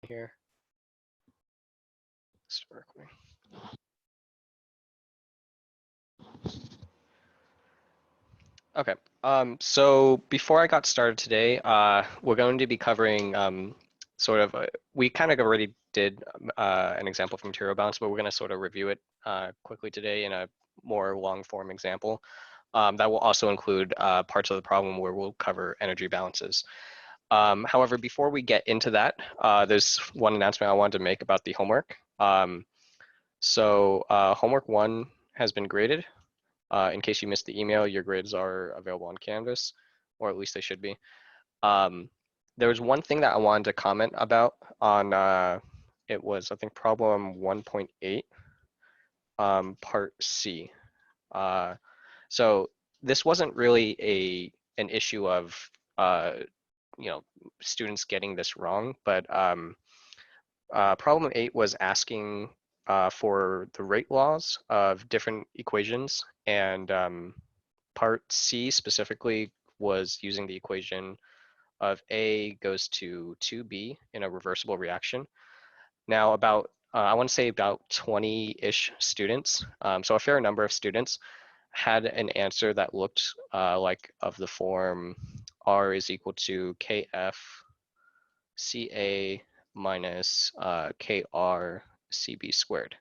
here historically. Okay. So before I got started today, we're going to be covering sort of, we kind of already did an example for material balance, but we're going to sort of review it quickly today in a more long form example. That will also include parts of the problem where we'll cover energy balances. However, before we get into that, there's one announcement I wanted to make about the homework. Homework 1 has been graded. In case you missed the email, your grades are available on Canvas, or at least they should be. There was one thing that I wanted to comment about on, it was, I think, problem 1.8, part C. So this wasn't really an issue of, students getting this wrong, but problem 8 was asking for the rate laws of different equations, and part C specifically was using the equation of A goes to 2B in a reversible reaction. Now I want to say about 20-ish students, so a fair number of students, had an answer that looked like of the form R is equal to KF CA minus KR CB squared.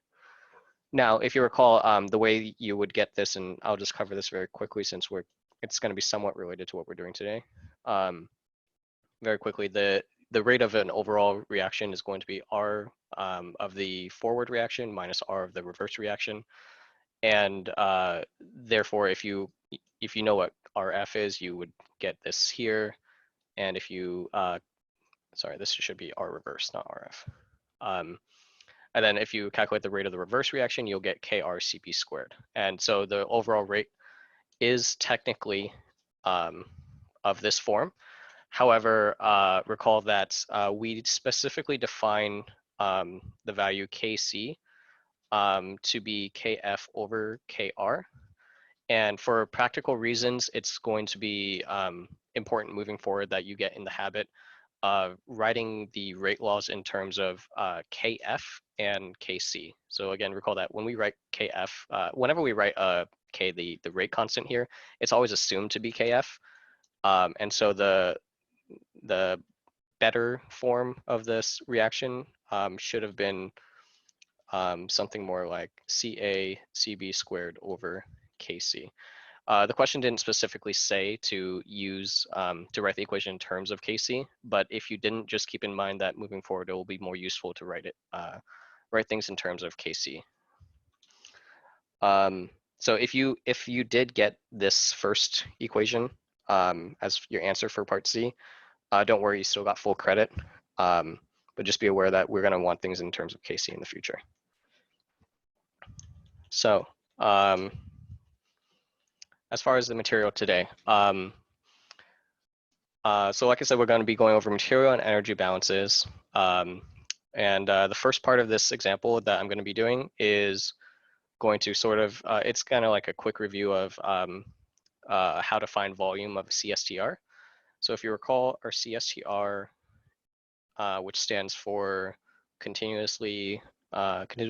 Now, if you recall, the way you would get this, and I'll just cover this very quickly since it's going to be somewhat related to what we're doing today. Very quickly, the rate of an overall reaction is going to be R of the forward reaction minus R of the reverse reaction. And therefore, if you know what RF is, you would get this here. And if you, sorry, this should be R reverse, not RF. And then if you calculate the rate of the reverse reaction, you'll get KRCB squared. And so the overall rate is technically of this form. However, recall that we specifically define the value Kc to be Kf over Kr. And for practical reasons, it's going to be important moving forward that you get in the habit of writing the rate laws in terms of Kf and Kc. So again, recall that when we write Kf, whenever we write K, the rate constant here, it's always assumed to be Kf. And so the better form of this reaction should have been something more like Ca Cb squared over Kc. The question didn't specifically say to use to write the equation in terms of Kc, but if you didn't, just keep in mind that moving forward, it will be more useful to write things in terms of Kc. So if you did get this first equation as your answer for part C, don't worry, you still got full credit. But just be aware that we're going to want things in terms of Kc in the future. So as far as the material today, so like I said, we're going to be going over material and energy balances. And the first part of this example that I'm going to be doing is going to sort of, it's kind of like a quick review of how to find volume of a CSTR. So if you recall, our CSTR, which stands for continuous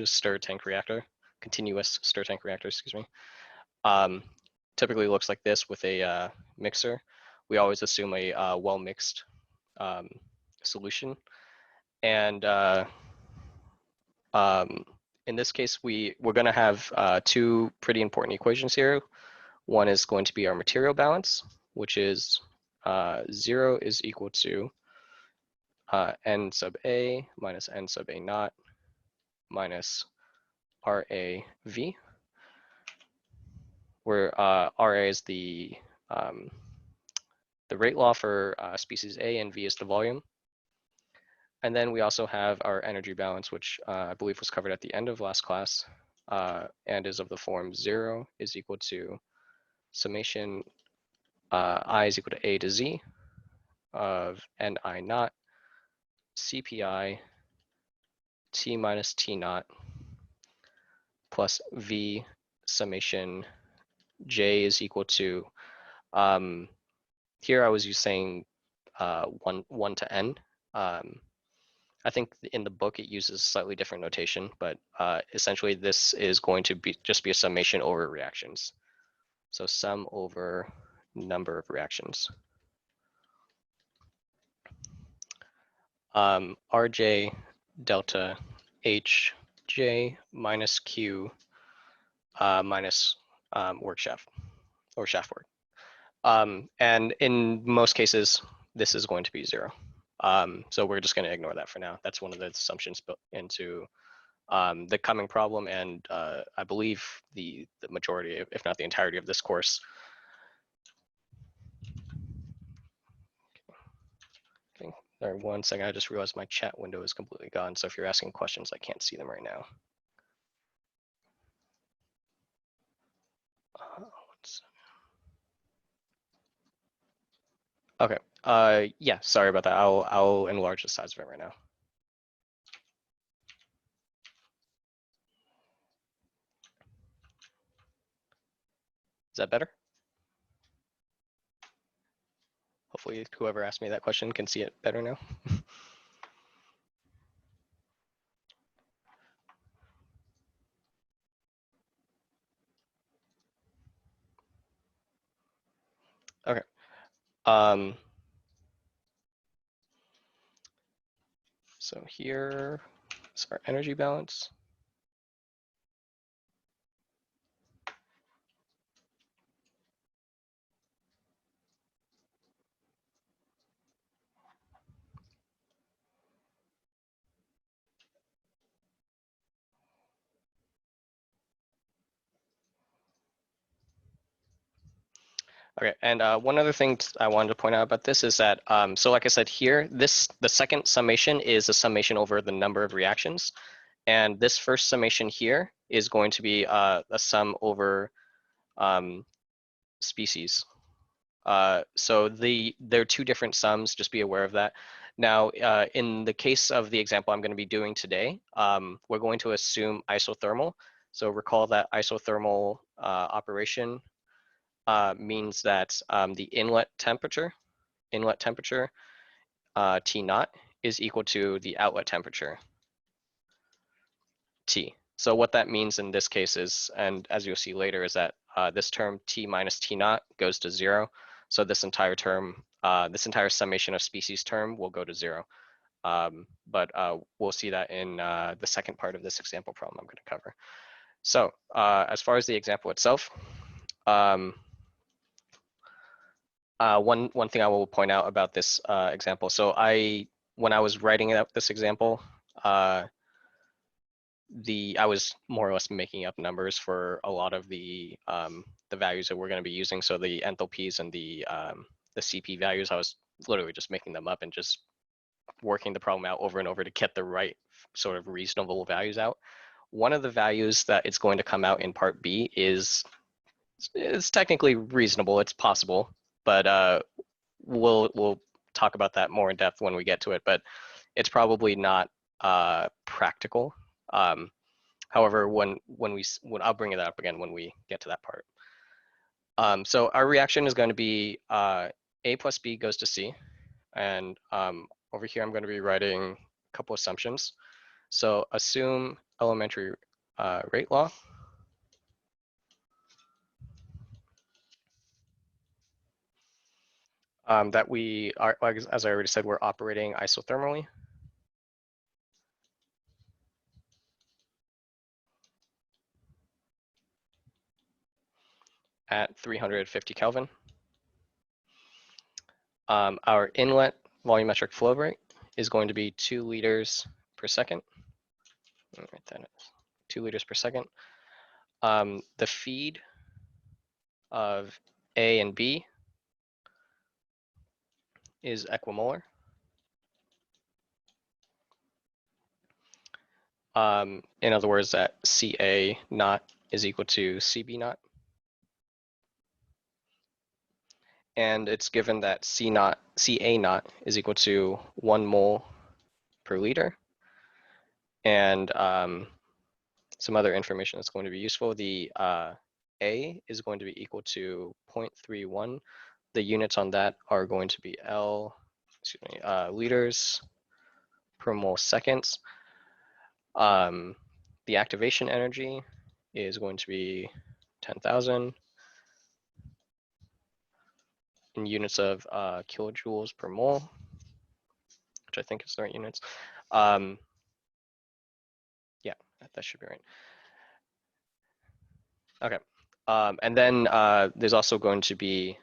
stir tank reactor, excuse me, typically looks like this with a mixer. We always assume a well-mixed solution. And in this case, we're going to have two pretty important equations here. One is going to be our material balance, which is 0 is equal to N sub A minus N sub A naught minus RAV, where RA is the rate law for species A and V is the volume. And then we also have our energy balance, which I believe was covered at the end of last class, and is of the form 0 is equal to summation I is equal to A to Z of NI naught CPI T minus T naught plus V summation J is equal to, here I was saying 1 to N. I think in the book it uses slightly different notation, but essentially this is going to be just be a summation over reactions. So sum over number of reactions. Rj delta Hj minus Q minus work shaft or shaft work. And in most cases, this is going to be 0. So we're just going to ignore that for now. That's one of the assumptions built into the coming problem, and I believe the majority, if not the entirety of this course. Okay. All right, 1 second, I just realized my chat window is completely gone, so if you're asking questions, I can't see them right now. Okay, yeah, sorry about that. I'll enlarge the size of it right now. Is that better? Hopefully whoever asked me that question can see it better now. Okay. So here is our energy balance. Okay, and one other thing I wanted to point out about this is that, so like I said here, the second summation is a summation over the number of reactions. And this first summation here is going to be a sum over species. So there are two different sums, just be aware of that. Now, in the case of the example I'm going to be doing today, we're going to assume isothermal. So recall that isothermal operation means that the inlet temperature T naught is equal to the outlet temperature T. So what that means in this case is, and as you'll see later, is that this term T minus T naught goes to 0. So this entire term, this entire summation of species term will go to 0. But we'll see that in the second part of this example problem I'm going to cover. So as far as the example itself, one thing I will point out about this example. So when I was writing out this example, I was more or less making up numbers for a lot of the values that we're going to be using. So the enthalpies and the CP values, I was literally just making them up and just working the problem out over and over to get the right sort of reasonable values out. One of the values that it's going to come out in part B is technically reasonable. It's possible, but we'll talk about that more in depth when we get to it. But it's probably not practical. However, when I'll bring it up again when we get to that part. So our reaction is going to be A plus B goes to C, and over here I'm going to be writing a couple assumptions. So assume elementary rate law. That we are, as I already said, we're operating isothermally. At 350 Kelvin. Our inlet volumetric flow rate is going to be 2 liters per second. Write that 2 liters per second. The feed of A and B is equimolar. In other words, that CA naught is equal to CB naught. And it's given that CA naught is equal to 1 mole per liter. And some other information that's going to be useful. The A is going to be equal to 0.31. The units on that are going to be liters per mole seconds. The activation energy is going to be 10,000 in units of kilojoules per mole, which I think is the right units. Yeah, that should be right. Okay. And then there's also going to be,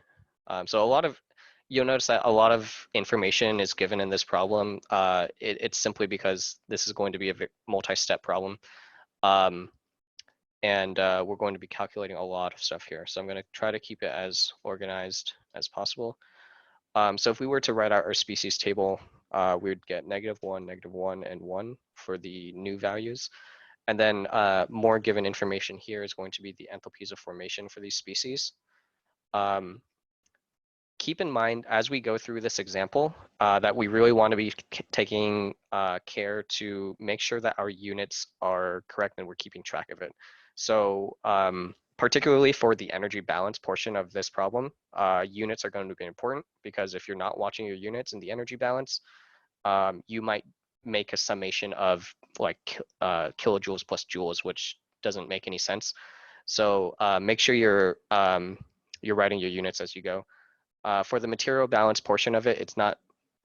so you'll notice that a lot of information is given in this problem. It's simply because this is going to be a multi-step problem. And we're going to be calculating a lot of stuff here. So I'm going to try to keep it as organized as possible. So if we were to write out our species table, we would get -1, and 1 for the new values. And then more given information here is going to be the enthalpies of formation for these species. Keep in mind as we go through this example that we really want to be taking care to make sure that our units are correct and we're keeping track of it. So particularly for the energy balance portion of this problem, units are going to be important because if you're not watching your units in the energy balance, you might make a summation of like kilojoules plus joules, which doesn't make any sense. So make sure you're writing your units as you go. For the material balance portion of it, it's not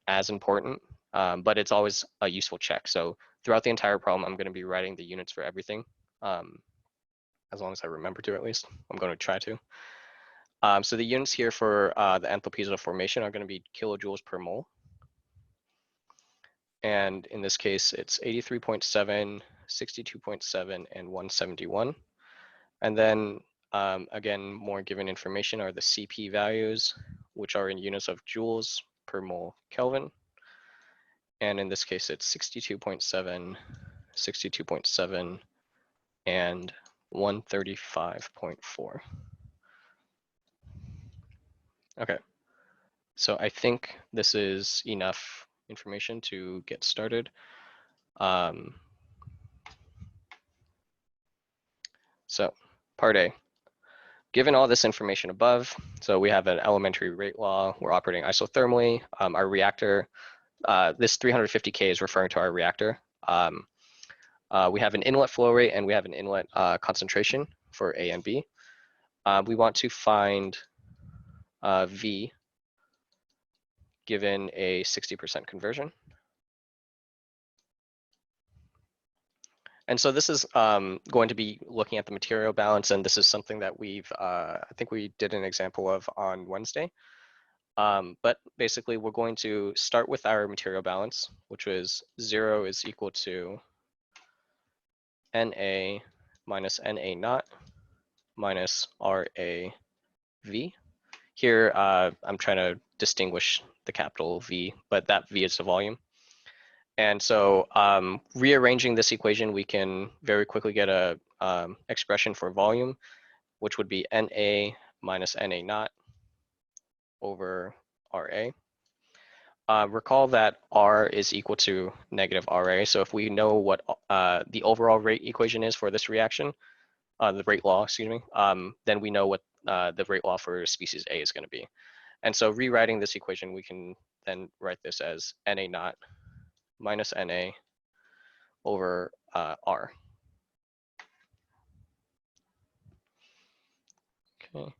as important, but it's always a useful check. So throughout the entire problem, I'm going to be writing the units for everything, as long as I remember to at least. I'm going to try to. So the units here for the enthalpies of formation are going to be kilojoules per mole. And in this case, it's 83.7, 62.7, and 171. And then again, more given information are the CP values, which are in units of joules per mole Kelvin. And in this case, it's 62.7, 62.7, and 135.4. Okay, so I think this is enough information to get started. So part A. Given all this information above, so we have an elementary rate law, we're operating isothermally, our reactor, this 350K is referring to our reactor. We have an inlet flow rate and we have an inlet concentration for A and B. We want to find V given a 60% conversion. And so this is going to be looking at the material balance, and this is something that I think we did an example of on Wednesday. But basically, we're going to start with our material balance, which was 0 is equal to NA minus NA naught minus RAV. Here, I'm trying to distinguish the capital V, but that V is the volume. And so rearranging this equation, we can very quickly get a expression for volume, which would be NA minus NA naught over RA. Recall that R is equal to negative RA. So if we know what the overall rate equation is for this reaction, the rate law, excuse me, then we know what the rate law for species A is going to be. And so rewriting this equation, we can then write this as NA naught minus NA over R. Okay.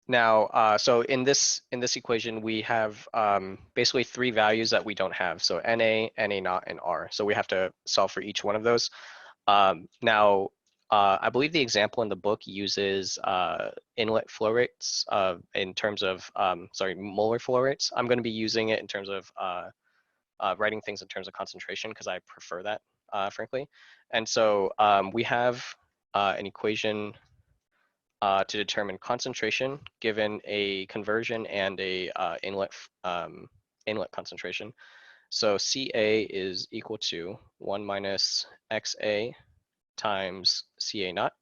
Now, so in this equation, we have basically 3 values that we don't have. So NA, NA naught, and R. So we have to solve for each one of those. Now, I believe the example in the book uses inlet flow rates in terms of, molar flow rates. I'm going to be using it in terms of writing things in terms of concentration because I prefer that, frankly. And so we have an equation to determine concentration given a conversion and a inlet concentration. So Ca is equal to 1 minus Xa times Ca naught.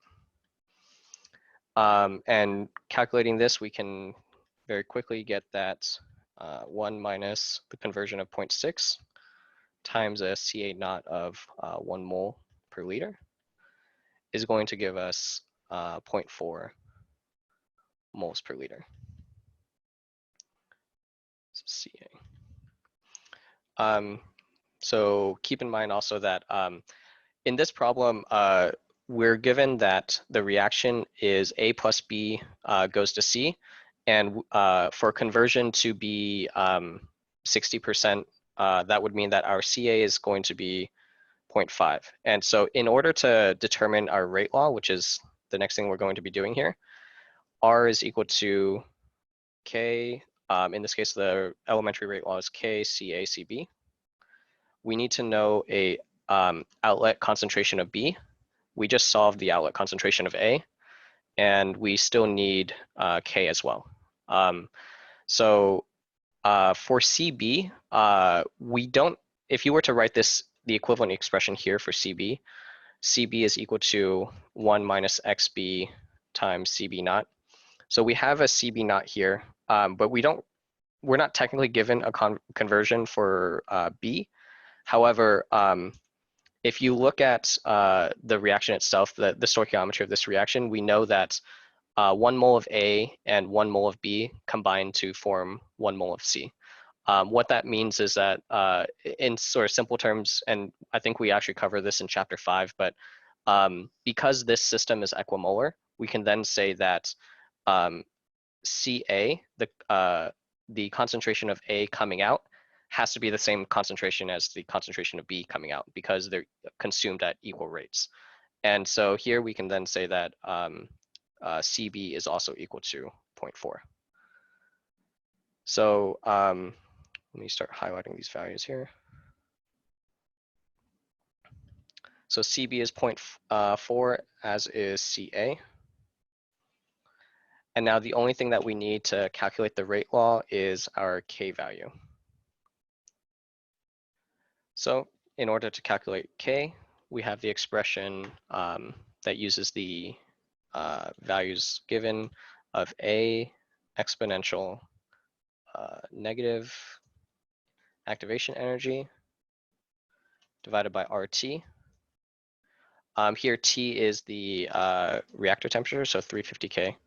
And calculating this, we can very quickly get that 1 minus the conversion of 0.6 times a Ca naught of 1 mole per liter is going to give us 0.4 moles per liter. So Ca. So keep in mind also that in this problem, we're given that the reaction is A plus B goes to C, and for conversion to be 60%, that would mean that our CA is going to be 0.5. And so in order to determine our rate law, which is the next thing we're going to be doing here, R is equal to K, in this case, the elementary rate law is K, CA, CB. We need to know a outlet concentration of B. We just solved the outlet concentration of A, and we still need K as well. So for CB, we don't, if you were to write this, the equivalent expression here for CB, CB is equal to 1 minus XB times CB naught. So we have a CB naught here, but we're not technically given a conversion for B. However, if you look at the reaction itself, the stoichiometry of this reaction, we know that 1 mole of A and 1 mole of B combine to form 1 mole of C. What that means is that in sort of simple terms, and I think we actually cover this in chapter 5, but because this system is equimolar, we can then say that Ca, the concentration of A coming out, has to be the same concentration as the concentration of B coming out because they're consumed at equal rates. And so here we can then say that CB is also equal to 0.4. So let me start highlighting these values here. So CB is 0.4, as is CA. And now the only thing that we need to calculate the rate law is our K value. So in order to calculate K, we have the expression that uses the values given of A exponential negative activation energy divided by RT. Here T is the reactor temperature, so 350 K.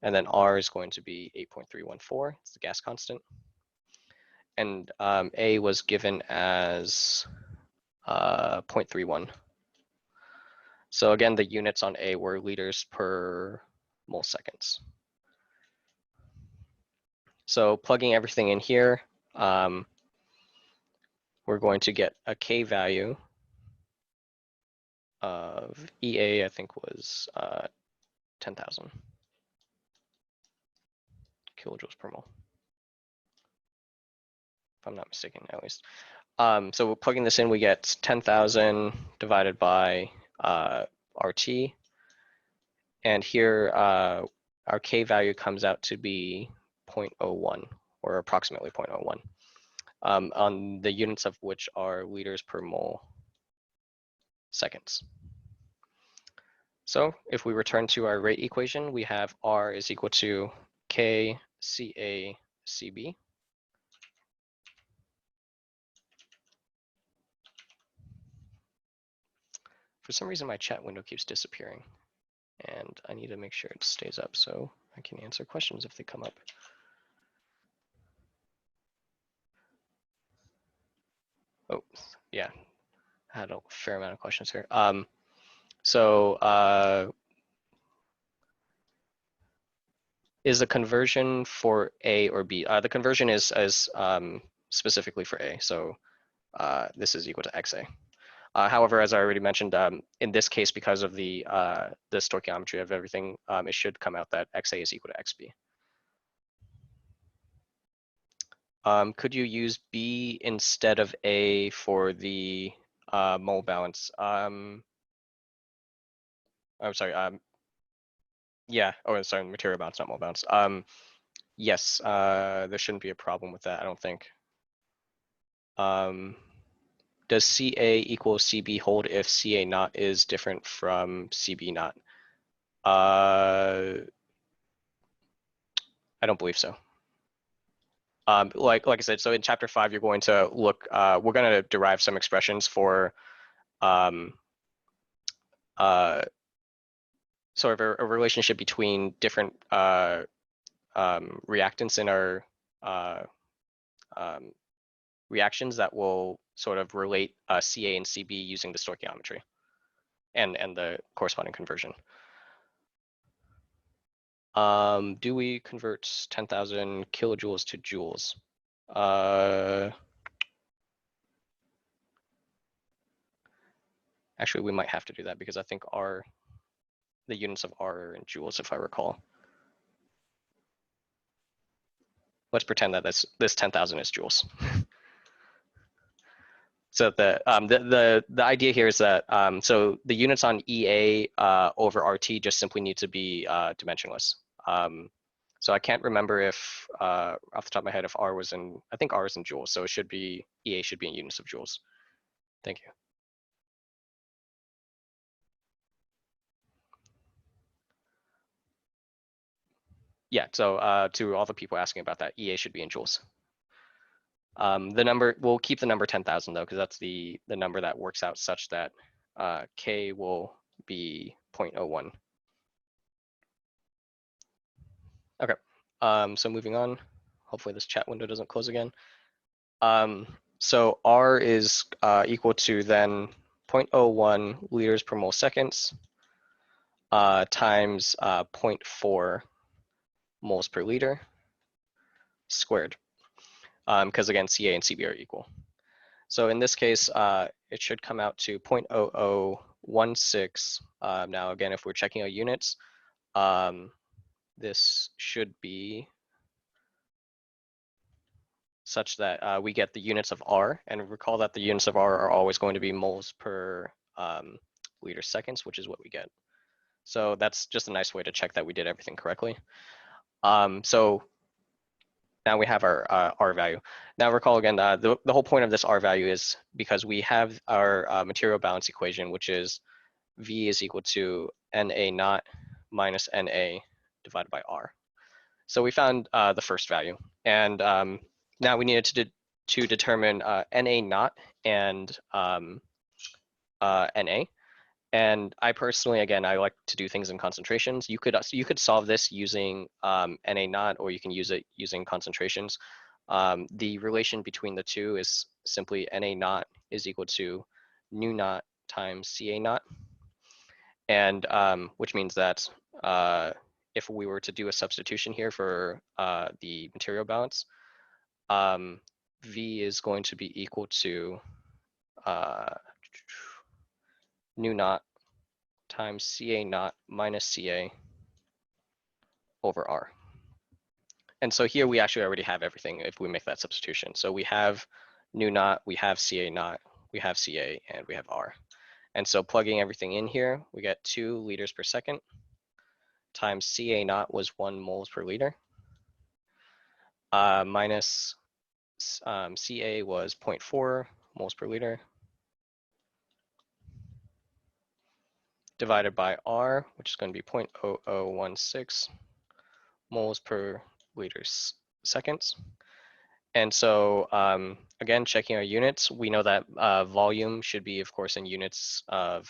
And then R is going to be 8.314, it's the gas constant. And A was given as 0.31. So again, the units on A were liters per mole seconds. So plugging everything in here, we're going to get a K value of EA, I think was 10,000 kilojoules per mole, if I'm not mistaken, at least. So plugging this in, we get 10,000 divided by RT. And here, our K value comes out to be 0.01, or approximately 0.01, on the units of which are liters per mole seconds. So if we return to our rate equation, we have R is equal to K CA CB. For some reason, my chat window keeps disappearing, and I need to make sure it stays up so I can answer questions if they come up. Oh, yeah, I had a fair amount of questions here. Is the conversion for A or B? The conversion is specifically for A, so this is equal to XA. However, as I already mentioned, in this case, because of the stoichiometry of everything, it should come out that XA is equal to XB. Could you use B instead of A for the mole balance? I'm sorry. Yeah. Oh, sorry. Material balance, not mole balance. Yes. There shouldn't be a problem with that, I don't think. Does CA equal CB hold if CA naught is different from CB naught? I don't believe so. Like I said, so in chapter 5, you're going to look, we're going to derive some expressions for sort of a relationship between different reactants in our reactions that will sort of relate Ca and Cb using the stoichiometry and the corresponding conversion. Do we convert 10,000 kilojoules to joules? Actually, we might have to do that because I think the units of R are in joules, if I recall. Let's pretend that this 10,000 is joules. So the idea here is that so the units on EA over RT just simply need to be dimensionless. So I can't remember if off the top of my head if R was in, I think R is in joules, so it should be, EA should be in units of joules. Thank you. Yeah, so to all the people asking about that, EA should be in joules. The number, we'll keep the number 10,000 though, because that's the number that works out such that K will be 0.01. Okay, so moving on. Hopefully this chat window doesn't close again. So R is equal to then 0.01 liters per mole seconds times 0.4 moles per liter squared. Because again, Ca and Cb are equal. So in this case, it should come out to 0.0016. Now again, if we're checking our units, this should be such that we get the units of R, and recall that the units of R are always going to be moles per liter seconds, which is what we get. So that's just a nice way to check that we did everything correctly. So now we have our R value. Now recall again, the whole point of this R value is because we have our material balance equation, which is V is equal to NA naught minus NA divided by R. So we found the first value, and now we needed to determine NA naught and NA. And I personally, again, I like to do things in concentrations. You could solve this using NA naught, or you can use it using concentrations. The relation between the two is simply NA naught is equal to nu naught times Ca naught, and which means that if we were to do a substitution here for the material balance, V is going to be equal to nu naught times Ca naught minus Ca over R. And so here we actually already have everything if we make that substitution. So we have nu naught, we have Ca naught, we have Ca, and we have R. And so plugging everything in here, we get 2 liters per second times Ca naught was 1 moles per liter, minus Ca was 0.4 moles per liter, divided by R, which is going to be 0.0016 moles per liter seconds. And so again, checking our units, we know that volume should be, of course, in units of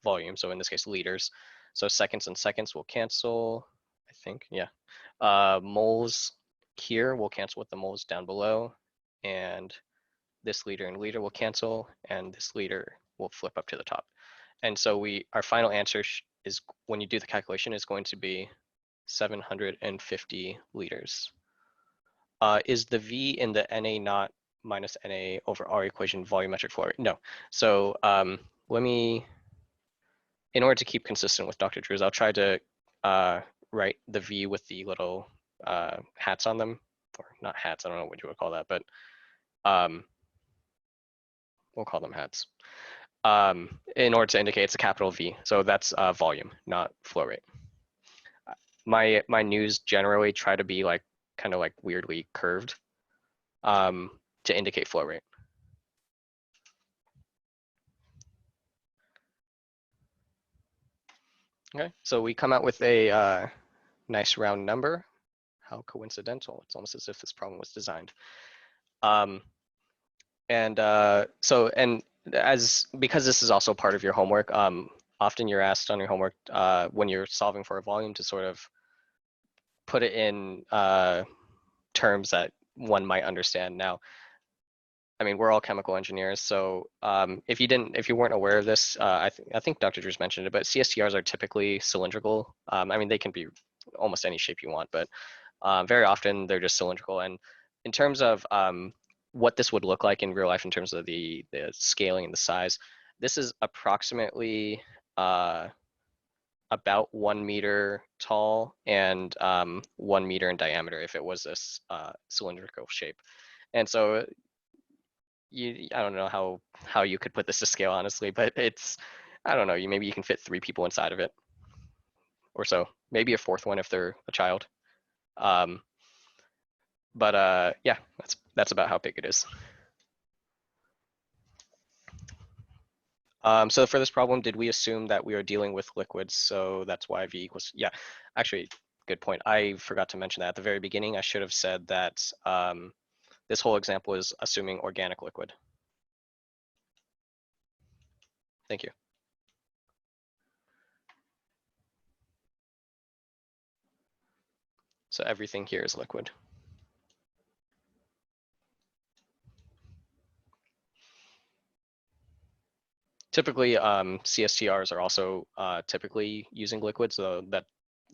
volume. So in this case, liters. So seconds and seconds will cancel, I think, yeah. Moles here will cancel with the moles down below. And this liter and liter will cancel, and this liter will flip up to the top. And so our final answer is, when you do the calculation, is going to be 750 liters. Is the V in the NA naught minus NA over R equation volumetric flow rate? No. So let me, in order to keep consistent with Dr. Drew's, I'll try to write the V with the little hats on them, or not hats, I don't know what you would call that, but we'll call them hats, in order to indicate it's a capital V. So that's volume, not flow rate. My news generally try to be like kind of like weirdly curved to indicate flow rate. Okay, so we come out with a nice round number. How coincidental. It's almost as if this problem was designed. Because this is also part of your homework, often you're asked on your homework when you're solving for a volume to sort of put it in terms that one might understand. Now, I mean, we're all chemical engineers, so if you weren't aware of this, I think Dr. Drews mentioned it, but CSTRs are typically cylindrical. I mean, they can be almost any shape you want, but very often they're just cylindrical. And in terms of what this would look like in real life, in terms of the scaling and the size, this is approximately about 1 meter tall and 1 meter in diameter if it was this cylindrical shape. And so I don't know how you could put this to scale, honestly, but it's, I don't know, maybe you can fit 3 people inside of it or so, maybe a fourth one if they're a child. Um, but yeah, that's about how big it is. So for this problem, did we assume that we are dealing with liquids? So that's why V equals, yeah, actually, good point. I forgot to mention that at the very beginning. I should have said that this whole example is assuming organic liquid. Thank you. So everything here is liquid. Typically, CSTRs are also typically using liquids, though that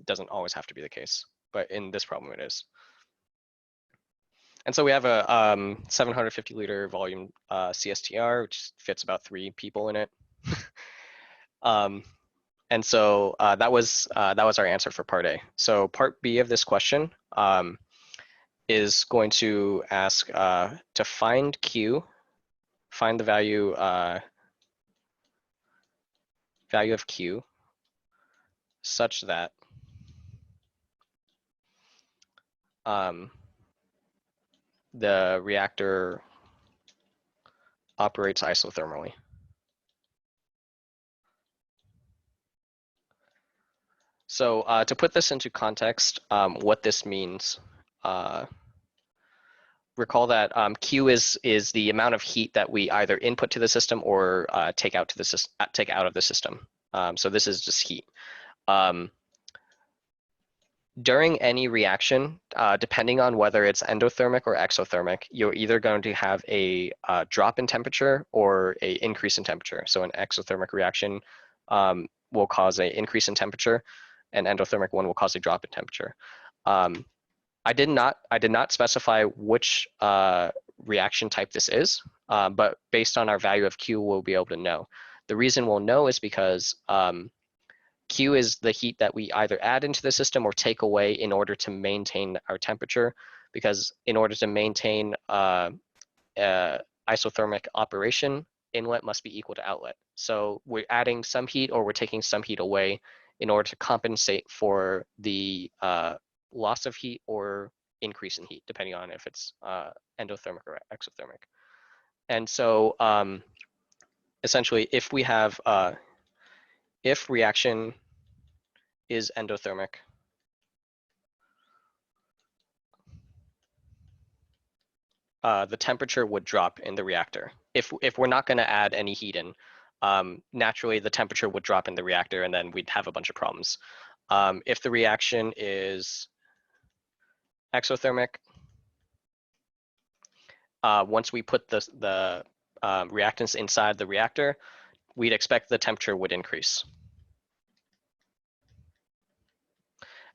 doesn't always have to be the case. But in this problem, it is. And so we have a 750 liter volume CSTR, which fits about 3 people in it. And so that was our answer for part A. So part B of this question is going to ask to find Q, find the value of Q such that the reactor operates isothermally. So to put this into context, what this means, recall that Q is the amount of heat that we either input to the system or take out of the system. So this is just heat. During any reaction, depending on whether it's endothermic or exothermic, you're either going to have a drop in temperature or an increase in temperature. So an exothermic reaction will cause an increase in temperature, and endothermic one will cause a drop in temperature. I did not specify which reaction type this is, but based on our value of Q, we'll be able to know. The reason we'll know is because Q is the heat that we either add into the system or take away in order to maintain our temperature, because in order to maintain isothermic operation, inlet must be equal to outlet. So we're adding some heat or we're taking some heat away in order to compensate for the loss of heat or increase in heat, depending on if it's endothermic or exothermic. And so essentially, if we have if reaction is endothermic, the temperature would drop in the reactor. If we're not going to add any heat in, naturally the temperature would drop in the reactor, and then we'd have a bunch of problems. If the reaction is exothermic, once we put the reactants inside the reactor, we'd expect the temperature would increase.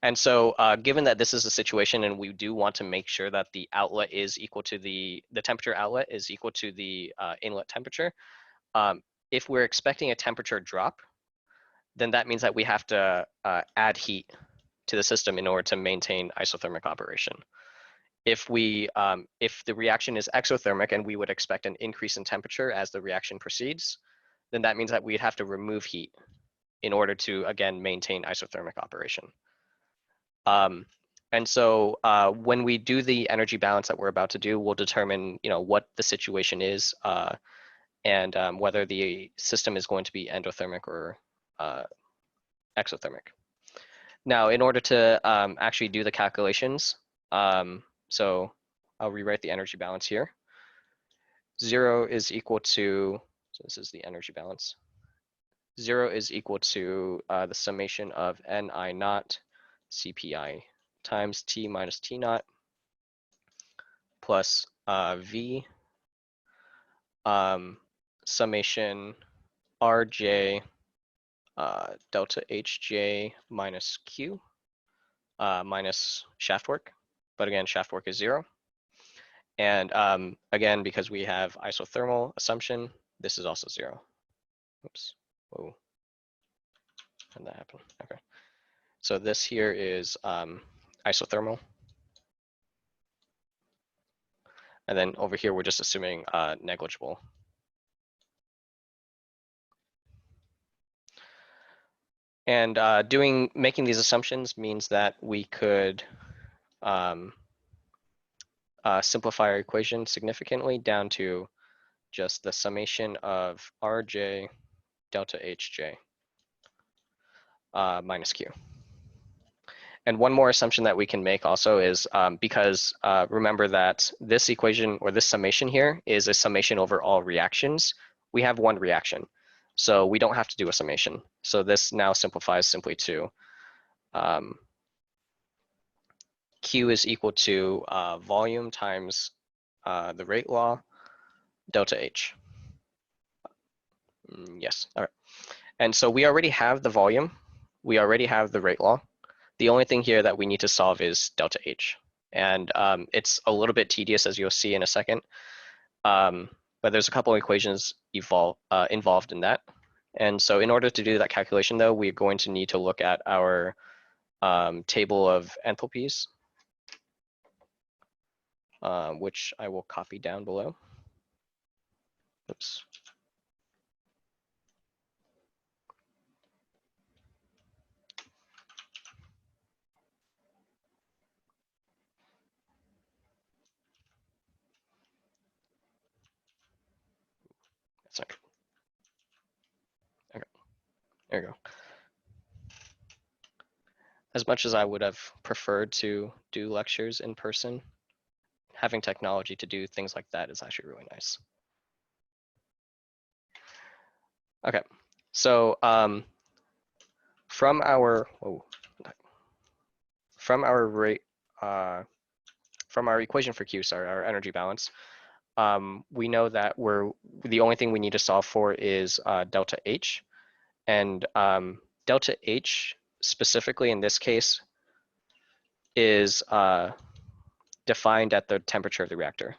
And so given that this is a situation and we do want to make sure that the outlet is equal to the temperature outlet is equal to the inlet temperature, if we're expecting a temperature drop, then that means that we have to add heat to the system in order to maintain isothermic operation. If the reaction is exothermic and we would expect an increase in temperature as the reaction proceeds, then that means that we'd have to remove heat in order to, again, maintain isothermic operation. And so when we do the energy balance that we're about to do, we'll determine, what the situation is and whether the system is going to be endothermic or exothermic. Now, in order to actually do the calculations, so I'll rewrite the energy balance here. 0 is equal to, so this is the energy balance. 0 is equal to the summation of Ni naught Cpi times T minus T naught plus V summation Rj delta Hj minus Q minus shaft work. But again, shaft work is 0. And again, because we have isothermal assumption, this is also 0. Oops. Whoa. How did that happen? Okay. So this here is isothermal. And then over here, we're just assuming negligible. And making these assumptions means that we could simplify our equation significantly down to just the summation of Rj delta Hj minus Q. And one more assumption that we can make also is because remember that this equation or this summation here is a summation over all reactions. We have one reaction, so we don't have to do a summation. So this now simplifies simply to Q is equal to volume times the rate law delta H. Yes, all right. And so we already have the volume. We already have the rate law. The only thing here that we need to solve is delta H. And it's a little bit tedious, as you'll see in a second. But there's a couple of equations involved in that. And so in order to do that calculation, though, we're going to need to look at our table of enthalpies, which I will copy down below. Oops. That's not good. Okay, there you go. As much as I would have preferred to do lectures in person, having technology to do things like that is actually really nice. Okay, so from our equation for Q, sorry, our energy balance, we know that the only thing we need to solve for is delta H, and delta H specifically in this case is defined at the temperature of the reactor.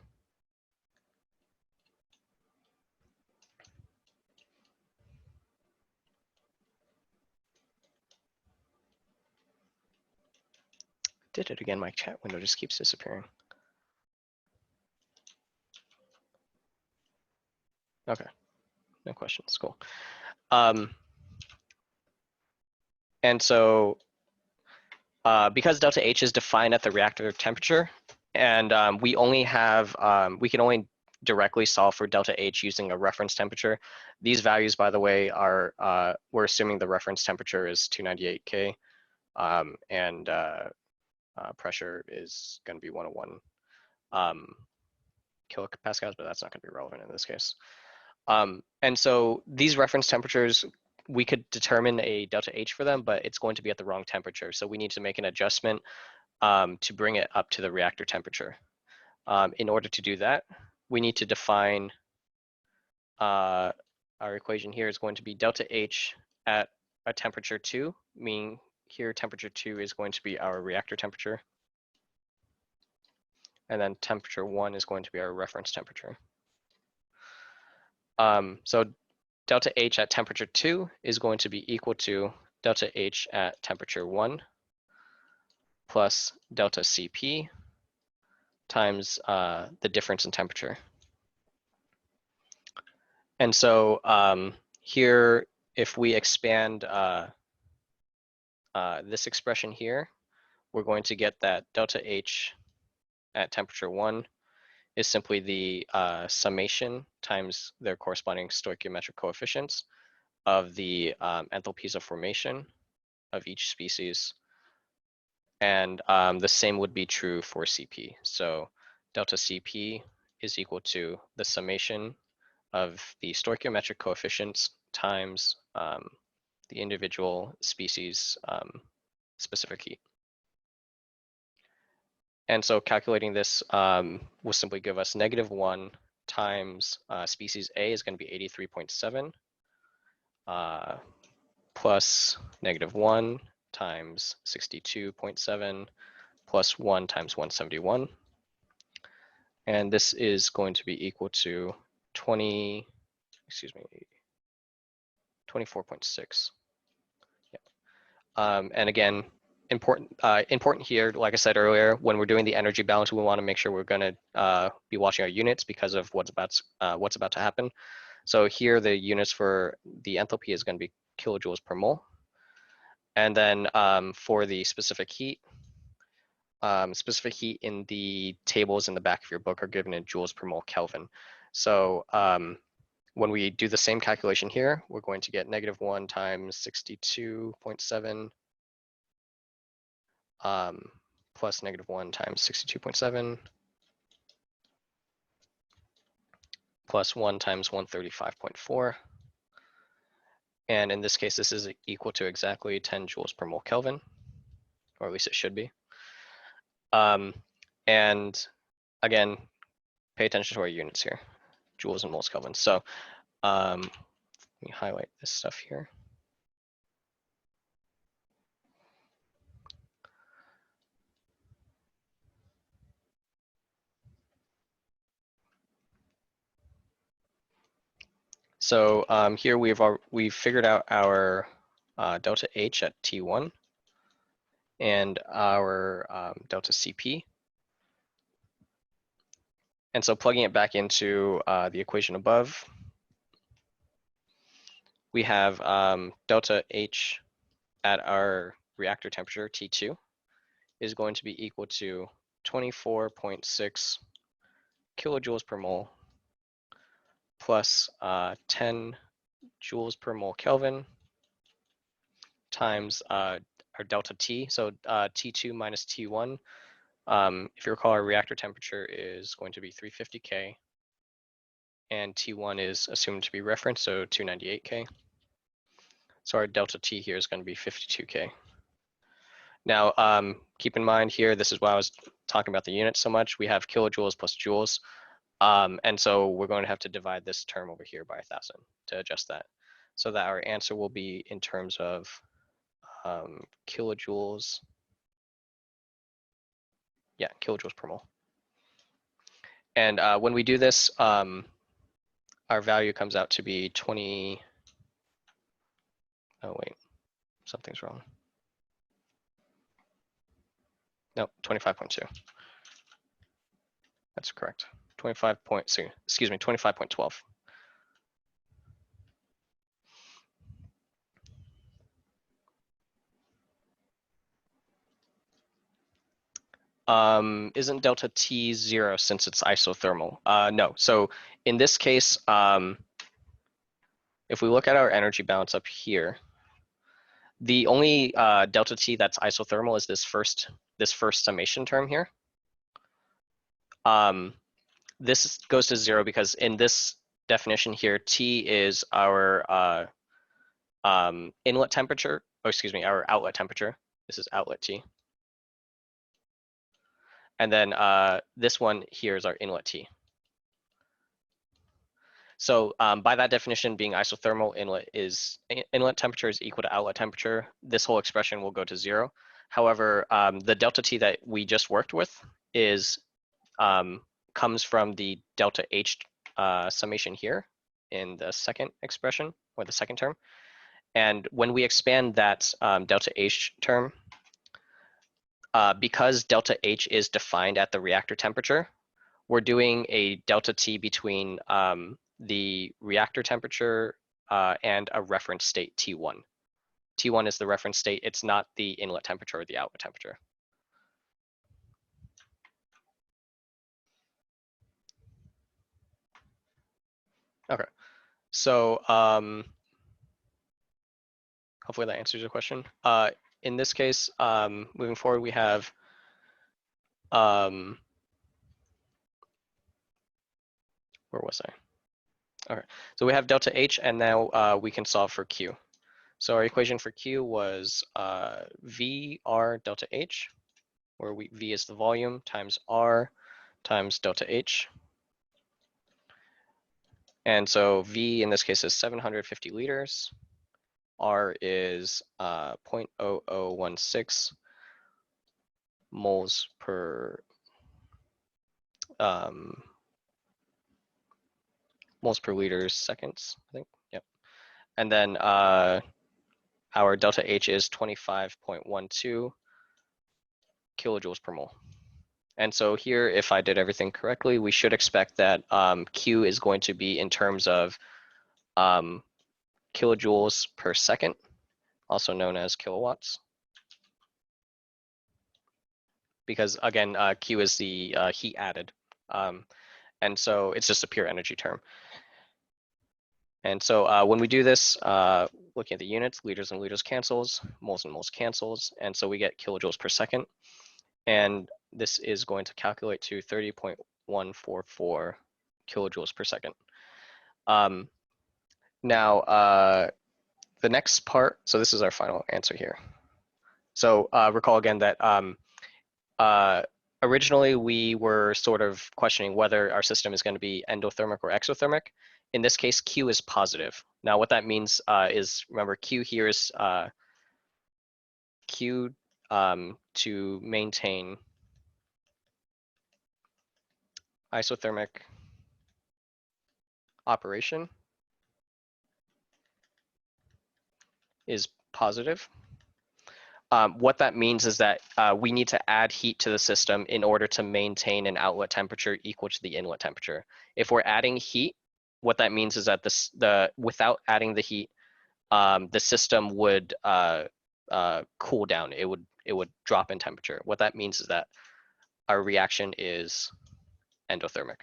Did it again, my chat window just keeps disappearing. Okay, no questions, cool. And so because delta H is defined at the reactor temperature, and we can only directly solve for delta H using a reference temperature. These values, by the way, are, we're assuming the reference temperature is 298 K, and pressure is going to be 101 kilopascals, but that's not going to be relevant in this case. And so these reference temperatures, we could determine a delta H for them, but it's going to be at the wrong temperature. So we need to make an adjustment to bring it up to the reactor temperature. In order to do that, we need to define our equation here is going to be delta H at a temperature 2, meaning here temperature 2 is going to be our reactor temperature. And then temperature 1 is going to be our reference temperature. So delta H at temperature 2 is going to be equal to delta H at temperature 1 plus delta Cp times the difference in temperature. And so here, if we expand this expression here, we're going to get that delta H at temperature 1 is simply the summation times their corresponding stoichiometric coefficients of the enthalpies of formation of each species. And the same would be true for Cp. So delta Cp is equal to the summation of the stoichiometric coefficients times the individual species specific heat. And so calculating this will simply give us -1 times species A is going to be 83.7 plus -1 times 62.7 plus 1 times 171. And this is going to be equal to 24.6. And again, important here, like I said earlier, when we're doing the energy balance, we want to make sure we're going to be watching our units because of what's about to happen. So here, the units for the enthalpy is going to be kilojoules per mole. And then for the specific heat in the tables in the back of your book are given in joules per mole Kelvin. So when we do the same calculation here, we're going to get -1 times 62.7 plus -1 times 62.7 plus 1 times 135.4. And in this case, this is equal to exactly 10 joules per mole Kelvin, or at least it should be. And again, pay attention to our units here, joules and moles Kelvin. So let me highlight this stuff here. So here we've figured out our delta H at T1 and our delta CP. And so plugging it back into the equation above, we have delta H at our reactor temperature, T2, is going to be equal to 24.6 kilojoules per mole plus 10 joules per mole Kelvin times our delta T. So T2 minus T1. If you recall, our reactor temperature is going to be 350 K, and T1 is assumed to be reference, so 298 K. So our delta T here is going to be 52 K. Now, keep in mind here, this is why I was talking about the units so much. We have kilojoules plus joules. And so we're going to have to divide this term over here by 1,000 to adjust that. So that our answer will be in terms of kilojoules. Yeah, kilojoules per mole. And when we do this, our value comes out to be 20. Oh, wait, something's wrong. No, 25.2. That's correct. 25.12. Isn't delta T 0 since it's isothermal? No. So in this case, if we look at our energy balance up here, the only delta T that's isothermal is this first summation term here. This goes to 0 because in this definition here, T is our inlet temperature, or excuse me, our outlet temperature. This is outlet T. And then this one here is our inlet T. So by that definition, being isothermal, inlet temperature is equal to outlet temperature. This whole expression will go to 0. However, the delta T that we just worked with comes from the delta H summation here in the second expression, or the second term. And when we expand that delta H term, because delta H is defined at the reactor temperature, we're doing a delta T between the reactor temperature and a reference state T1. T1 is the reference state. It's not the inlet temperature or the outlet temperature. Okay, so hopefully that answers your question. In this case, moving forward, we have where was I? Okay, so we have delta H, and now we can solve for Q. So our equation for Q was VR delta H, where V is the volume, times R times delta H. And so V in this case is 750 liters. R is 0.0016 moles per liters seconds, I think. Yep. And then our delta H is 25.12 kilojoules per mole. And so here, if I did everything correctly, we should expect that Q is going to be in terms of kilojoules per second, also known as kilowatts. Because again, Q is the heat added. And so it's just a pure energy term. And so when we do this, looking at the units, liters and liters cancels, moles and moles cancels, and so we get kilojoules per second. And this is going to calculate to 30.144 kilojoules per second. Now, the next part, so this is our final answer here. So recall again that originally we were sort of questioning whether our system is going to be endothermic or exothermic. In this case, Q is positive. Now what that means is, remember, Q here is Q to maintain isothermic operation is positive. What that means is that we need to add heat to the system in order to maintain an outlet temperature equal to the inlet temperature. If we're adding heat, what that means is that without adding the heat, the system would cool down. It would drop in temperature. What that means is that our reaction is endothermic,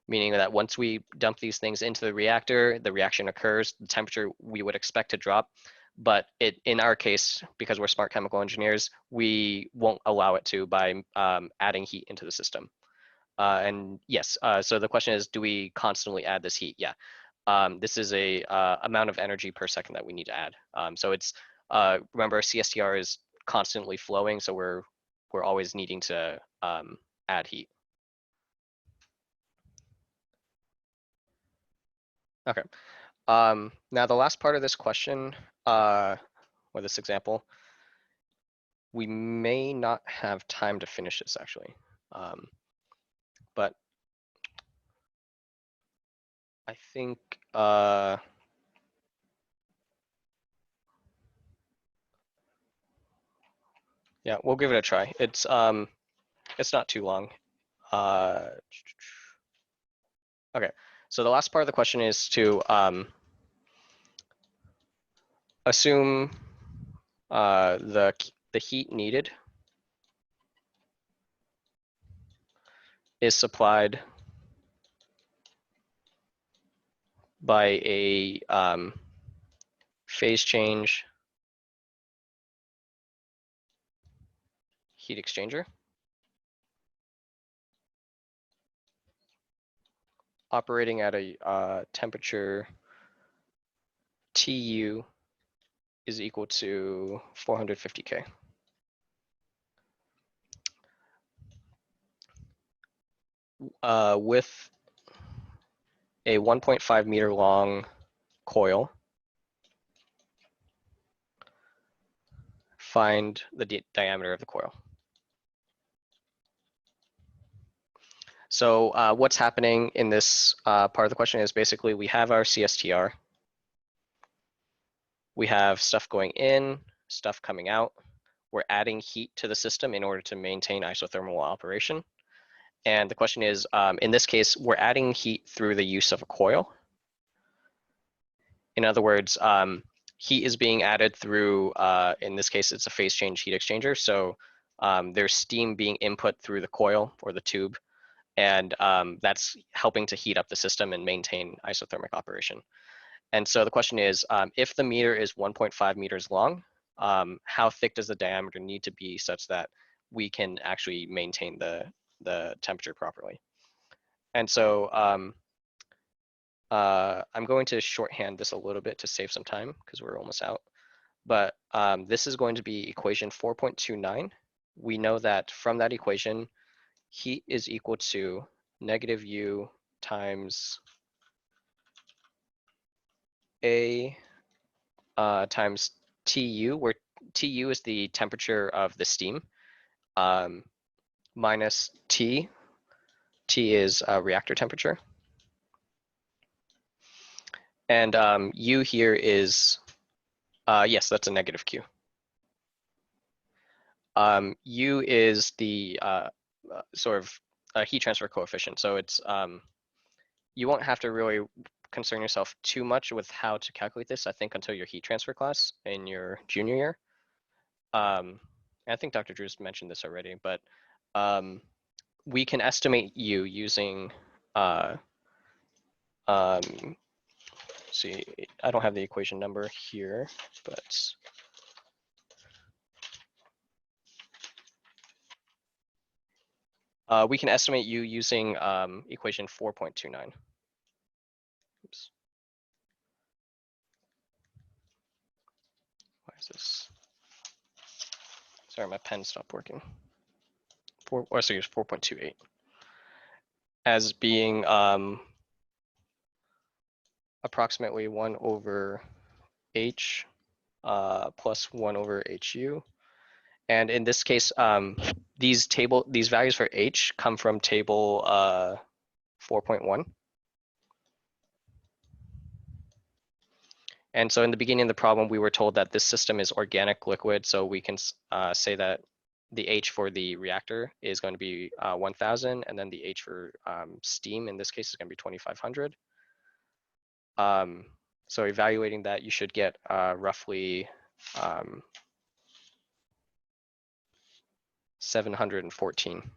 meaning that once we dump these things into the reactor, the reaction occurs, the temperature we would expect to drop. But in our case, because we're smart chemical engineers, we won't allow it to by adding heat into the system. And yes, so the question is, do we constantly add this heat? Yeah. This is a amount of energy per second that we need to add. So it's remember, CSTR is constantly flowing, so we're always needing to add heat. Okay. Now the last part of this question, or this example, we may not have time to finish this actually, but I think yeah, we'll give it a try. It's not too long. Okay, so the last part of the question is to assume the heat needed is supplied by a phase change heat exchanger operating at a temperature TU is equal to 450 K. With a 1.5 meter long coil, find the diameter of the coil. So what's happening in this part of the question is basically we have our CSTR. We have stuff going in, stuff coming out. We're adding heat to the system in order to maintain isothermal operation. And the question is, in this case, we're adding heat through the use of a coil. In other words, heat is being added through, in this case, it's a phase change heat exchanger. So there's steam being input through the coil or the tube, and that's helping to heat up the system and maintain isothermic operation. And so the question is, if the meter is 1.5 meters long, how thick does the diameter need to be such that we can actually maintain the temperature properly? And so I'm going to shorthand this a little bit to save some time because we're almost out. But this is going to be equation 4.29. We know that from that equation, heat is equal to negative U times A times TU, where TU is the temperature of the steam, minus T. T is reactor temperature. And U here is, yes, that's a negative Q. U is the sort of heat transfer coefficient. So it's, you won't have to really concern yourself too much with how to calculate this, I think, until your heat transfer class in your junior year. I think Dr. Drew's mentioned this already, but we can estimate U using, see, I don't have the equation number here, but we can estimate U using equation 4.29. Oops. Why is this? Sorry, my pen stopped working. Sorry, it's 4.28. As being approximately 1 over H plus 1 over HU. And in this case, these values for H come from table 4.1. And so in the beginning of the problem, we were told that this system is organic liquid. So we can say that the H for the reactor is going to be 1000, and then the H for steam in this case is going to be 2500. So evaluating that, you should get roughly 714.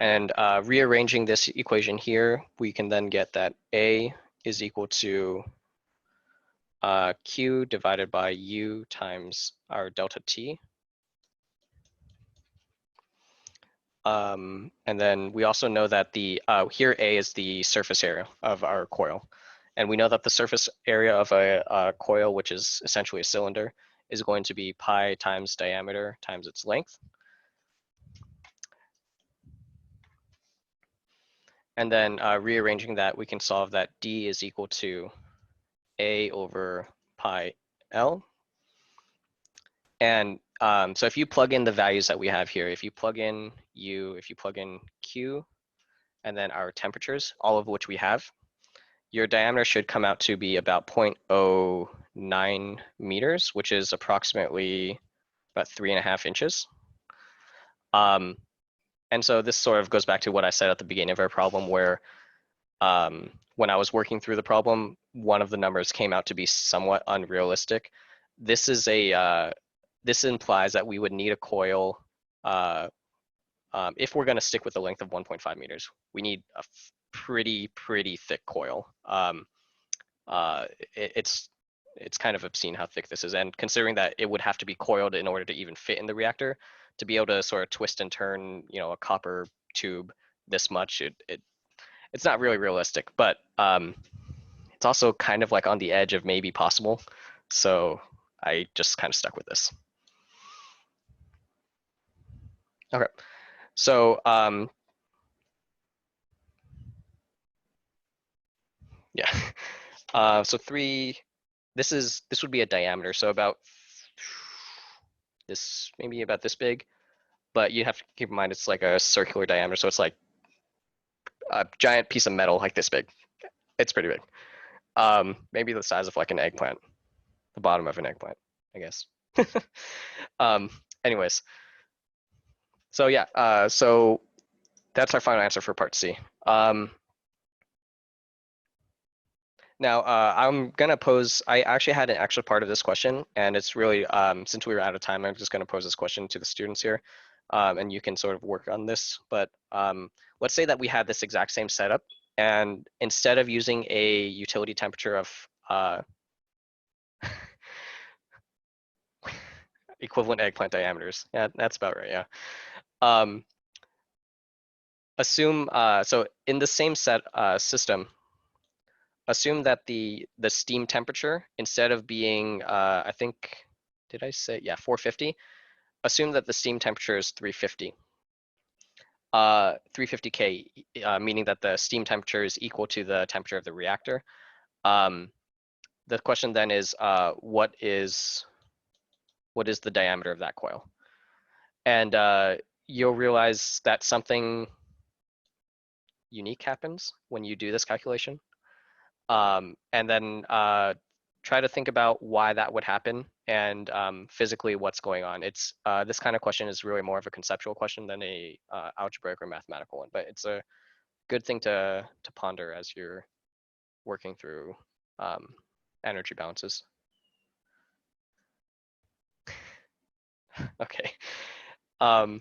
And rearranging this equation here, we can then get that A is equal to Q divided by U times our delta T. And then we also know that the here A is the surface area of our coil. And we know that the surface area of a coil, which is essentially a cylinder, is going to be pi times diameter times its length. And then rearranging that, we can solve that D is equal to A over pi L. And so if you plug in the values that we have here, if you plug in U, if you plug in Q, and then our temperatures, all of which we have, your diameter should come out to be about 0.09 meters, which is approximately about 3.5 inches. And so this sort of goes back to what I said at the beginning of our problem, where when I was working through the problem, one of the numbers came out to be somewhat unrealistic. This is this implies that we would need a coil, if we're going to stick with the length of 1.5 meters, we need a pretty thick coil. It's kind of obscene how thick this is, and considering that it would have to be coiled in order to even fit in the reactor, to be able to sort of twist and turn, you know, a copper tube this much, it's not really realistic, but it's also kind of like on the edge of maybe possible. So I just kind of stuck with this. Okay, so yeah, so this would be a diameter, so about this, maybe about this big, but you have to keep in mind it's like a circular diameter, so it's like a giant piece of metal like this big. It's pretty big. Maybe the size of like an eggplant, the bottom of an eggplant, I guess. Anyways, so yeah, so that's our final answer for part C. Now, I'm gonna pose, I actually had an extra part of this question, and it's really, since we were out of time, I'm just gonna pose this question to the students here, and you can sort of work on this. But let's say that we had this exact same setup, and instead of using a utility temperature of equivalent eggplant diameters, yeah, that's about right, yeah. Assume, so in the same system, assume that the steam temperature, instead of being, I think, did I say, yeah, 450? Assume that the steam temperature is 350. 350K, meaning that the steam temperature is equal to the temperature of the reactor. The question then is, what is the diameter of that coil? And you'll realize that something unique happens when you do this calculation. And then try to think about why that would happen and physically what's going on. It's this kind of question is really more of a conceptual question than a algebraic or mathematical one, but it's a good thing to ponder as you're working through energy balances. Okay. Are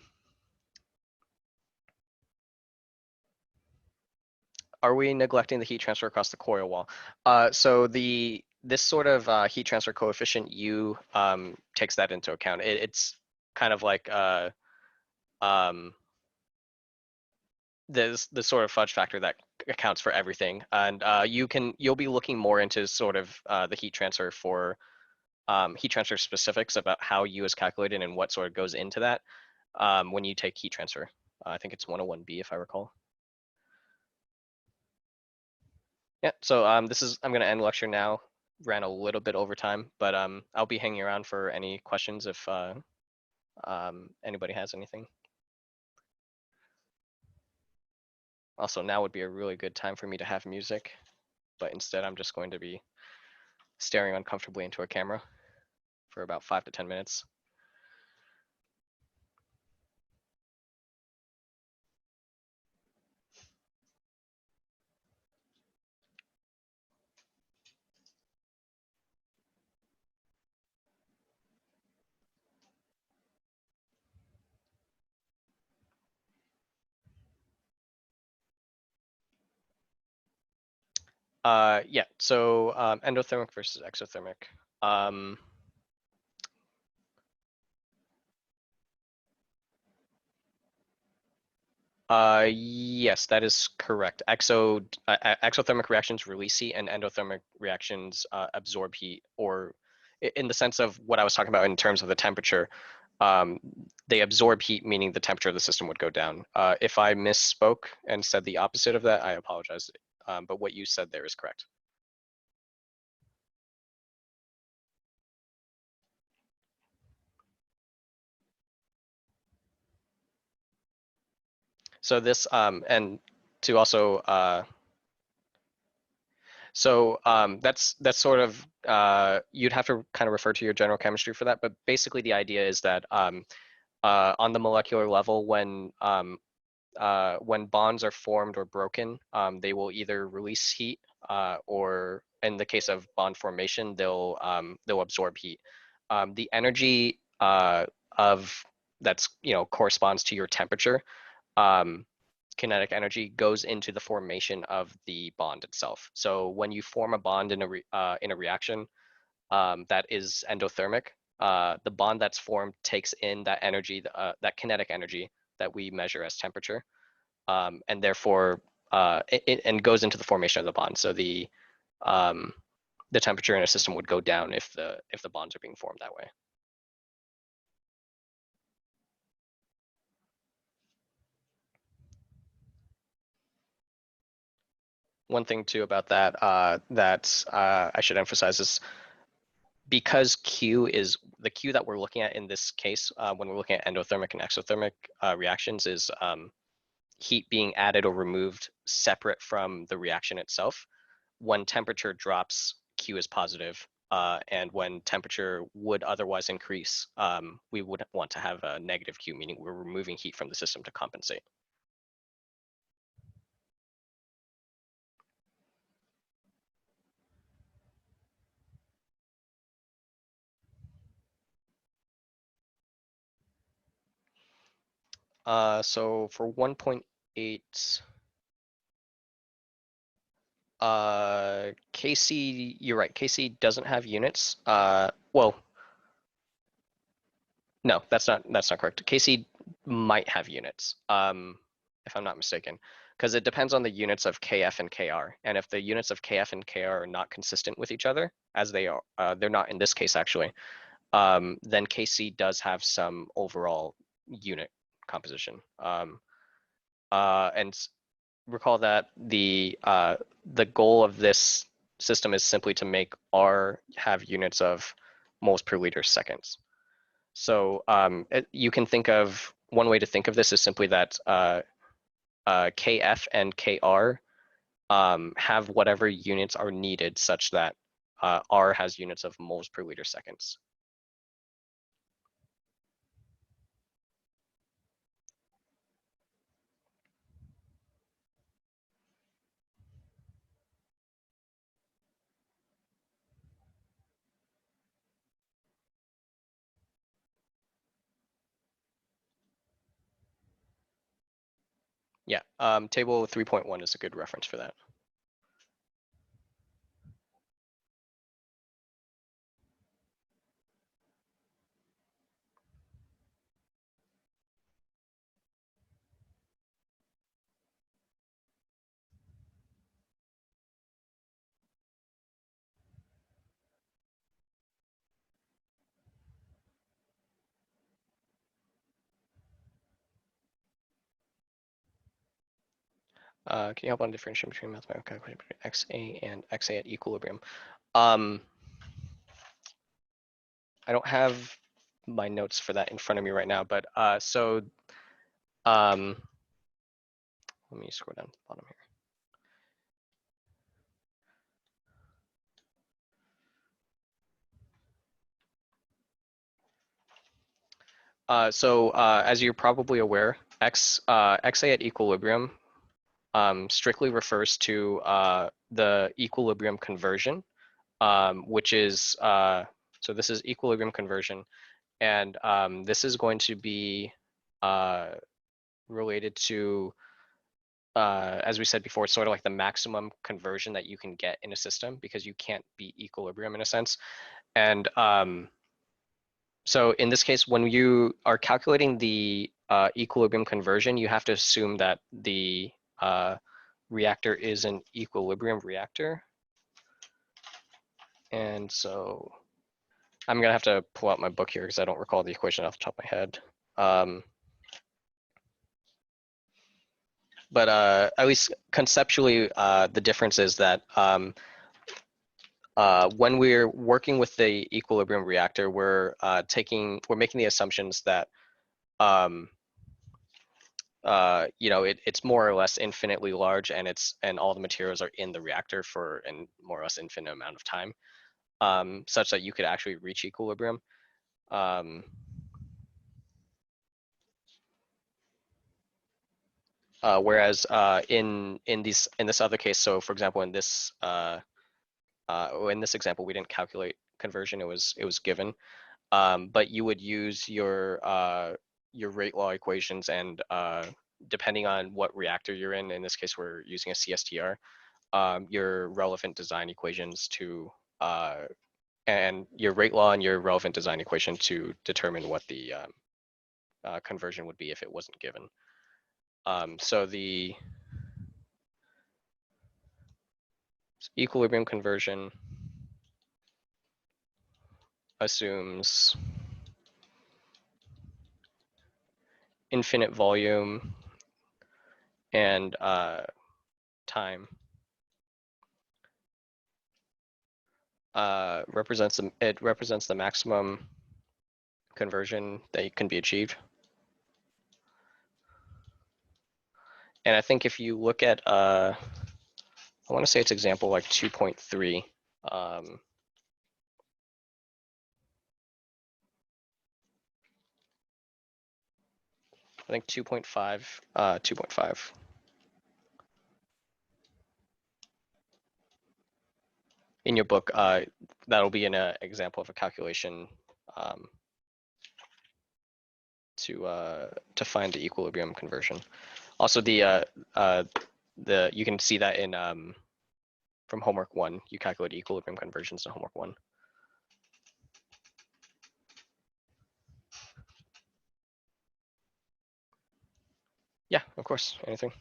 we neglecting the heat transfer across the coil wall? So this sort of heat transfer coefficient U takes that into account. It's kind of like the sort of fudge factor that accounts for everything, and you'll be looking more into sort of the heat transfer for heat transfer specifics about how U is calculated and what sort of goes into that when you take heat transfer. I think it's 101B if I recall. Yeah, so I'm gonna end lecture now. Ran a little bit over time, but I'll be hanging around for any questions if anybody has anything. Also, now would be a really good time for me to have music, but instead I'm just going to be staring uncomfortably into a camera for about 5 to 10 minutes. Yeah, so endothermic versus exothermic. Yes, that is correct. Exothermic reactions release heat and endothermic reactions absorb heat, or in the sense of what I was talking about in terms of the temperature, they absorb heat, meaning the temperature of the system would go down. If I misspoke and said the opposite of that, I apologize. But what you said there is correct. So this, and to also, that's sort of, you'd have to kind of refer to your general chemistry for that, but basically the idea is that on the molecular level, when bonds are formed or broken, they will either release heat or in the case of bond formation, they'll absorb heat. The energy of that's corresponds to your temperature. Kinetic energy goes into the formation of the bond itself. So when you form a bond in a reaction that is endothermic, the bond that's formed takes in that energy, that kinetic energy that we measure as temperature, and therefore and goes into the formation of the bond. So the temperature in a system would go down if the bonds are being formed that way. One thing too about that that I should emphasize is because Q is the Q that we're looking at in this case when we're looking at endothermic and exothermic reactions is heat being added or removed separate from the reaction itself. When temperature drops, Q is positive, and when temperature would otherwise increase, we would want to have a negative Q, meaning we're removing heat from the system to compensate. So for 1.8, KC, you're right. KC doesn't have units. Well, no, that's not correct. KC might have units, if I'm not mistaken, because it depends on the units of KF and KR. And if the units of KF and KR are not consistent with each other, as they are, they're not in this case actually, then KC does have some overall unit composition. and recall that the goal of this system is simply to make R have units of moles per liter seconds. So you can think of, one way to think of this is simply that Kf and Kr have whatever units are needed such that R has units of moles per liter seconds. Yeah, table 3.1 is a good reference for that. Can you help on differentiation between mathematical calculation between XA and XA at equilibrium? I don't have my notes for that in front of me right now, but so let me scroll down to the bottom here. So as you're probably aware, XA at equilibrium strictly refers to the equilibrium conversion, which is, so this is equilibrium conversion, and this is going to be related to, as we said before, it's sort of like the maximum conversion that you can get in a system because you can't beat equilibrium in a sense. And so in this case, when you are calculating the equilibrium conversion, you have to assume that the reactor is an equilibrium reactor. And so I'm gonna have to pull out my book here because I don't recall the equation off the top of my head. But at least conceptually, the difference is that when we're working with the equilibrium reactor, we're making the assumptions that it's more or less infinitely large, and all the materials are in the reactor for an more or less infinite amount of time, such that you could actually reach equilibrium. Whereas in this other case, so for example, in this example, we didn't calculate conversion; it was given. But you would use your rate law equations, and depending on what reactor you're in this case, we're using a CSTR, your relevant design equations to and your rate law and your relevant design equation to determine what the conversion would be if it wasn't given. So the equilibrium conversion assumes infinite volume and time. Represents the maximum conversion that can be achieved. And I think if you look at, I want to say it's example like 2.3. I think 2.5, 2.5. In your book, that'll be an example of a calculation to find the equilibrium conversion. Also, you can see that in from homework 1, you calculate equilibrium conversions in homework 1. Yeah, of course. Anything?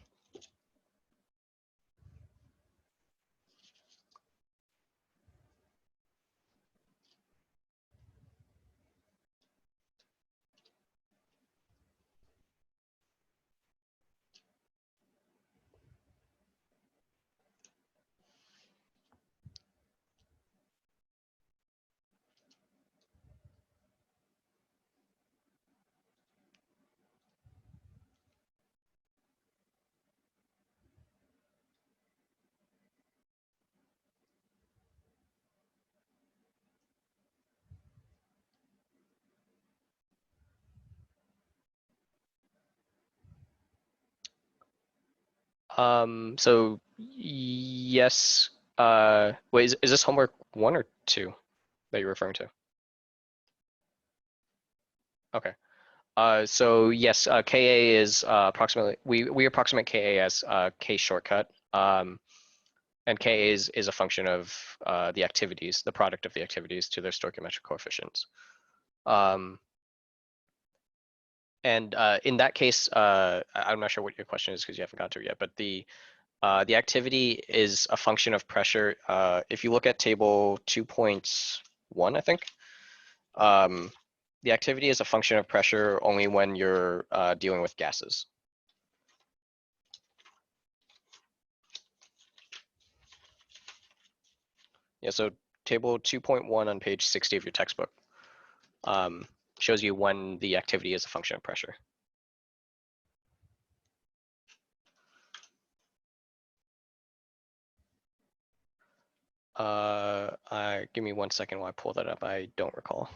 So yes. Wait, is this homework 1 or 2 that you're referring to? Okay. So yes, Ka is approximately we approximate Ka as K shortcut. And Ka is a function of the activities, the product of the activities to their stoichiometric coefficients. And in that case, I'm not sure what your question is because you haven't got to it yet, but the activity is a function of pressure. If you look at table 2.1, I think, the activity is a function of pressure only when you're dealing with gases. Yeah, so table 2.1 on page 60 of your textbook shows you when the activity is a function of pressure. Give me 1 second while I pull that up. I don't recall.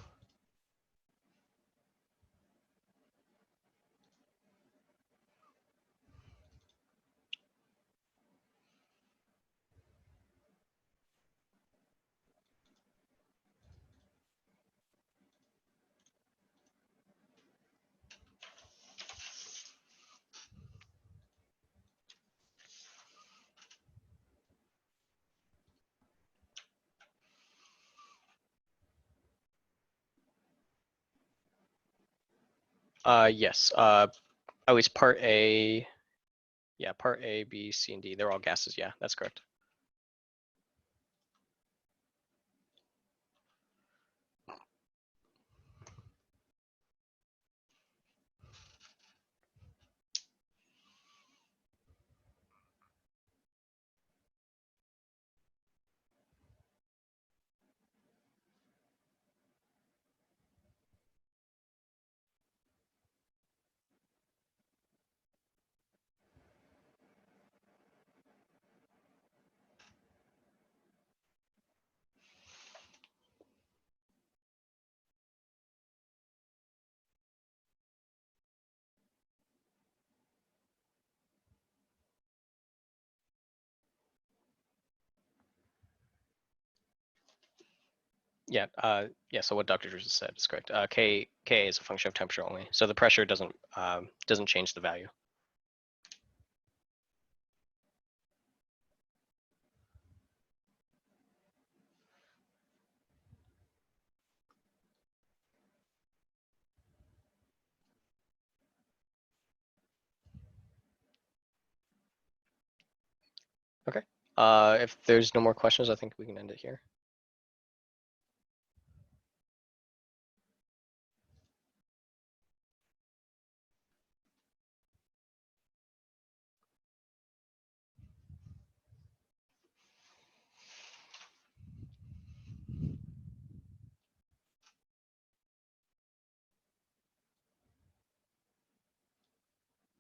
Yes. At least part A. Yeah, part A, B, C, and D. They're all gases. Yeah, that's correct. Yeah, yeah. So what Dr. Drew just said is correct. K is a function of temperature only, so the pressure doesn't change the value. Okay. If there's no more questions, I think we can end it here.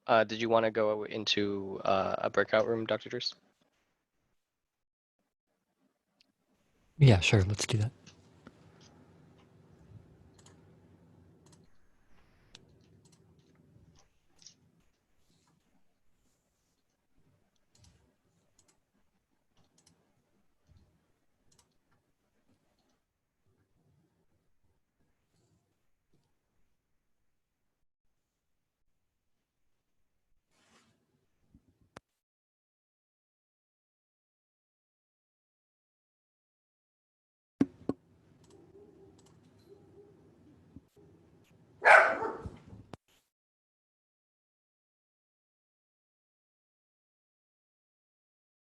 Did you want to go into a breakout room, Dr. Drews? Yeah, sure. Let's do that.